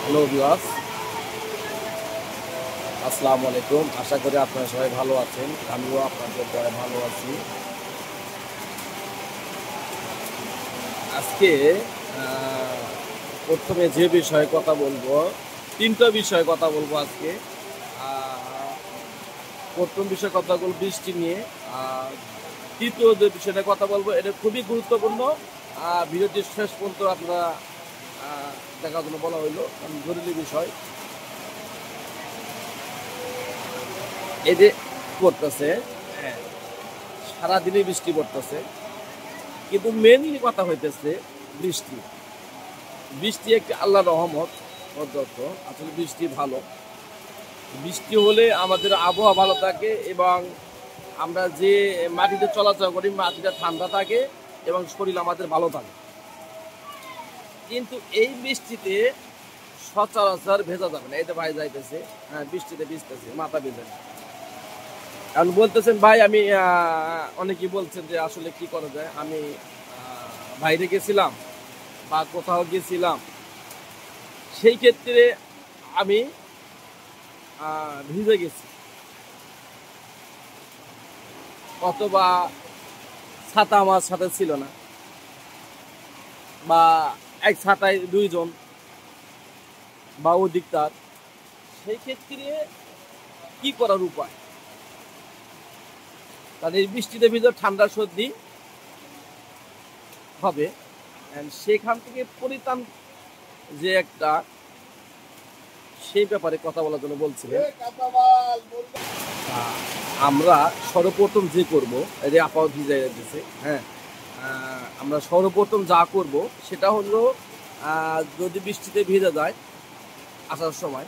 Hello viewers, আসসালামু আলাইকুম। আশা করি আপনারা সবাই ভালো আছেন। আমিও আপনাদের দয়ায় ভালো আছি। আজকে প্রথমে যে বিষয়ে কথা বলবো, তিনটা বিষয়ে কথা বলবো আজকে। প্রথম বিষয়ে কথা বলবো বৃষ্টি নিয়ে। আর তৃতীয় যে বিষয়টা কথা বলবো, এটা খুবই গুরুত্বপূর্ণ। ভিডিওটি শেষ পর্যন্ত আপনারা দেখার জন্য বলা হইলো, কারণ জরুরি বিষয়। এই যে পড়তেছে, হ্যাঁ, সারাদিনই বৃষ্টি পড়তেছে, কিন্তু মেনলি কথা হইতেছে বৃষ্টি। বৃষ্টি একটি আল্লাহর রহমত প্রদত্ত। আসলে বৃষ্টি ভালো। বৃষ্টি হলে আমাদের আবহাওয়া ভালো থাকে এবং আমরা যে মাটিতে চলাচল করি মাটিটা ঠান্ডা থাকে এবং শরীর আমাদের ভালো থাকে। কিন্তু এই বৃষ্টিতে সচরাচর ভেজা যাবে না। এই তো ভাই যাইতেছে, হ্যাঁ, বৃষ্টিতে ভিজতেছে, মাথা ভেজে। কারণ বলতেছেন ভাই, আমি অনেকেই বলছেন যে আসলে কি করা যায়। আমি বাইরে গেছিলাম বা কোথাও গেছিলাম, সেই ক্ষেত্রে আমি ভিজে গেছি, অথবা ছাতা আমার সাথে ছিল না, বা এক ছাতায় দুইজন বা অধিক তার, সেই ক্ষেত্রে কি করার উপায়? তাদের বৃষ্টিতে ভিজে ঠান্ডা সর্দি হবে, সেখান থেকে পরিত্রাণ যে একটা, সেই ব্যাপারে কথা বলার জন্য বলছিলেন। আমরা সর্বপ্রথম যে করব, এই যে আপাতত ভিজে দিচ্ছে, হ্যাঁ, আমরা সর্বপ্রথম যা করব সেটা হলো, যদি বৃষ্টিতে ভিজে যায় আসার সময়,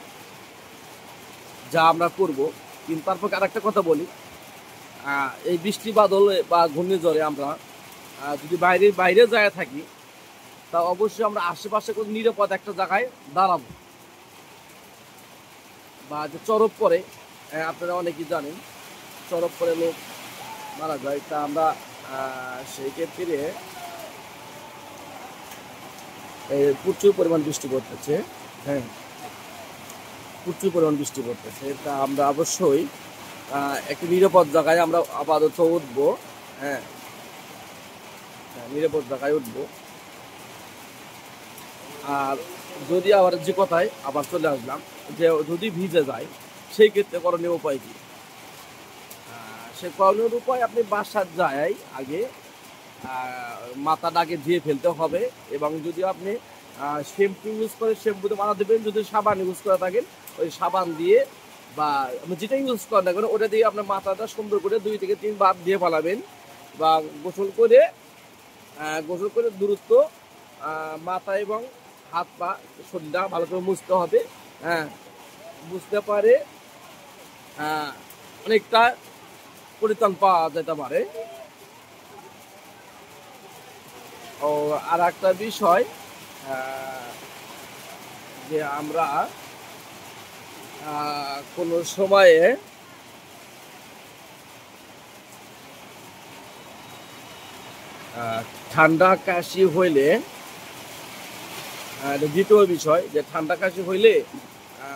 যা আমরা করব। কিন্তু তারপর আরেকটা কথা বলি, এই বৃষ্টি বাদলে বা ঘূর্ণিঝড়ে আমরা যদি বাইরে যায় থাকি, তা অবশ্যই আমরা আশেপাশে কোনো নিরাপদ একটা জায়গায় দাঁড়াবো। বা যে চরপ পরে, আপনারা অনেকেই জানেন, চরপ পরে লোক মারা যায়। তা আমরা সেই ক্ষেত্রে প্রচুর পরিমাণ বৃষ্টি পড়তেছে, হ্যাঁ, প্রচুর পরিমাণ বৃষ্টি পড়তেছে। তা আমরা অবশ্যই একটি নিরাপদ জায়গায় আমরা আপাতত উঠবো, হ্যাঁ, নিরাপদ জায়গায় উঠবো। আর যদি আবার যে কথায় আবার চলে আসলাম, যে যদি ভিজে যায়, সেই ক্ষেত্রে করণীয় উপায় কি? সে করণীয় উপায়, আপনি বাসার যায় আগে মাথাটা আগে ধুয়ে ফেলতে হবে। এবং যদি আপনি শ্যাম্পু ইউজ করে শ্যাম্পুতে মাথা দেবেন, যদি সাবান ইউজ করে থাকেন ওই সাবান দিয়ে, বা আপনি যেটা ইউজ করেন না কেন ওটা দিয়ে আপনার মাথাটা সুন্দর করে 2 থেকে 3 বার দিয়ে ফেলাবেন। বা গোসল করে দূরত্ব মাথা এবং হাত পা শরীরটা ভালো করে মুছতে হবে, হ্যাঁ, বুঝতে পারে অনেকটা পরিত্রাণ পাওয়া যেতে পারে। ও আর একটা বিষয়, যে আমরা কোনো সময়ে ঠান্ডা কাশি হইলে, দ্বিতীয় বিষয় যে ঠান্ডা কাশি হইলে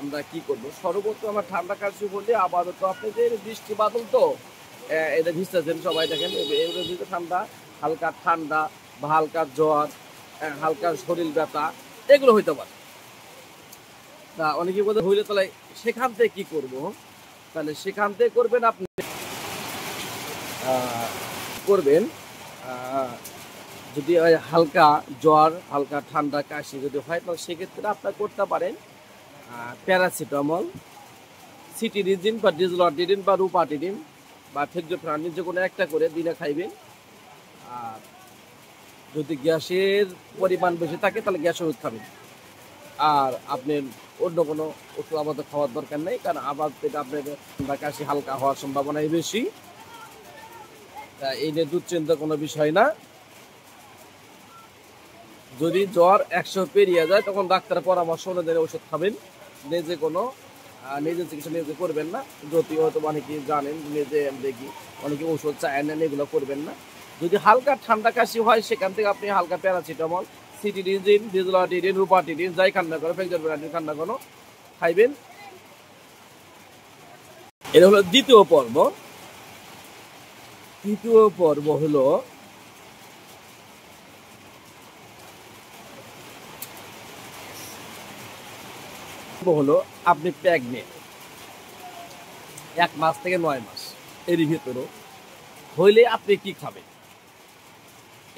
আমরা কি করবো। সর্বপ্রথম আমার ঠান্ডা কাশি হলে আপাতত আপনি যে বৃষ্টি বাদল তো এটা ভিজতেছেন সবাই, দেখেন এগুলো ভিজতে ঠান্ডা, হালকা ঠান্ডা বা হালকা জ্বর, হালকা শরীর ব্যথা, এগুলো হইতে পারে। তা অনেকে বলতে হইলে তাহলে সেখান থেকে কি করব? তাহলে সেখান থেকে করবেন আপনি, করবেন যদি হালকা জ্বর, হালকা ঠান্ডা কাশি যদি হয়, তাহলে সেক্ষেত্রে আপনার করতে পারেন প্যারাসিটামল, সিটিরিজিন বা ডিজলটিডিন বা রুপাটিডিন বা ফেক্সোফেনাডিন, যে কোনো একটা করে দিনে খাইবেন। আর যদি গ্যাসের পরিমাণ বেশি থাকে তাহলে গ্যাসের ওষুধ খাবেন। আর আপনি অন্য কোনো ওষুধ আমাদের খাওয়ার দরকার নেই, কারণ আবার থেকে আপনার ঠান্ডা কাশি হালকা হওয়ার সম্ভাবনাই বেশি। তা এই নিয়ে দুশ্চিন্তার কোনো বিষয় না। যদি জ্বর 100 পেরিয়ে যায়, তখন ডাক্তারের পরামর্শ অনুযায়ী ওষুধ খাবেন। নিজে চিকিৎসা নিজে করবেন না। যদি হয়তো অনেকে জানেন, নিজে দেখি অনেকে ওষুধ চায় নেন, এগুলো করবেন না। যদি হালকা ঠান্ডা কাশি হয়, সেখান থেকে আপনি হালকা প্যারাসিটামল, সিটিডিজিন, ডিজলটিডিন, রুপাটিডিন যাই খান না করো, ফেক্সিলোপ্যারাডিন খান না কোনো, খাইবেন। এটা হলো দ্বিতীয় পর্ব। তৃতীয় পর্ব হলো আপনি প্রেগনেন্ট 1 মাস থেকে 9 মাস এর ভিতরে হইলে আপনি কি খাবেন,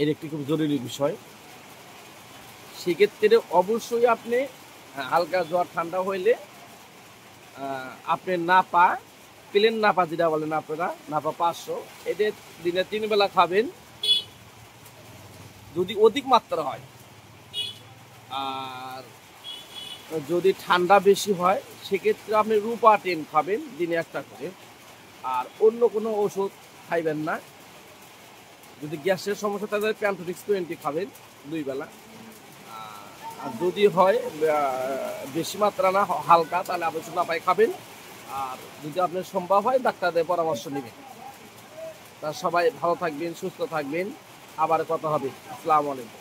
এর একটি খুব জরুরি বিষয়। সেক্ষেত্রে অবশ্যই আপনি হালকা জ্বর ঠান্ডা হইলে আপনি নাপা, প্লেন নাপা যেটা বলেন আপনারা, নাপা 500, এদের দিনে 3 বেলা খাবেন যদি অধিক মাত্রা হয়। আর যদি ঠান্ডা বেশি হয় সেক্ষেত্রে আপনি রুপাটিন খাবেন দিনে 1টা করে, আর অন্য কোনো ওষুধ খাইবেন না। যদি গ্যাসের সমস্যা তাহলে প্যান্টোরিক্স 20 খাবেন 2 বেলা। আর যদি হয় বেশি মাত্রা না, হালকা, তাহলে অবশ্যই নাপাই খাবেন। আর যদি আপনার সম্ভব হয় ডাক্তারদের পরামর্শ নেবেন। তা সবাই ভালো থাকবেন, সুস্থ থাকবেন, আবার কথা হবে। আসসালামু আলাইকুম।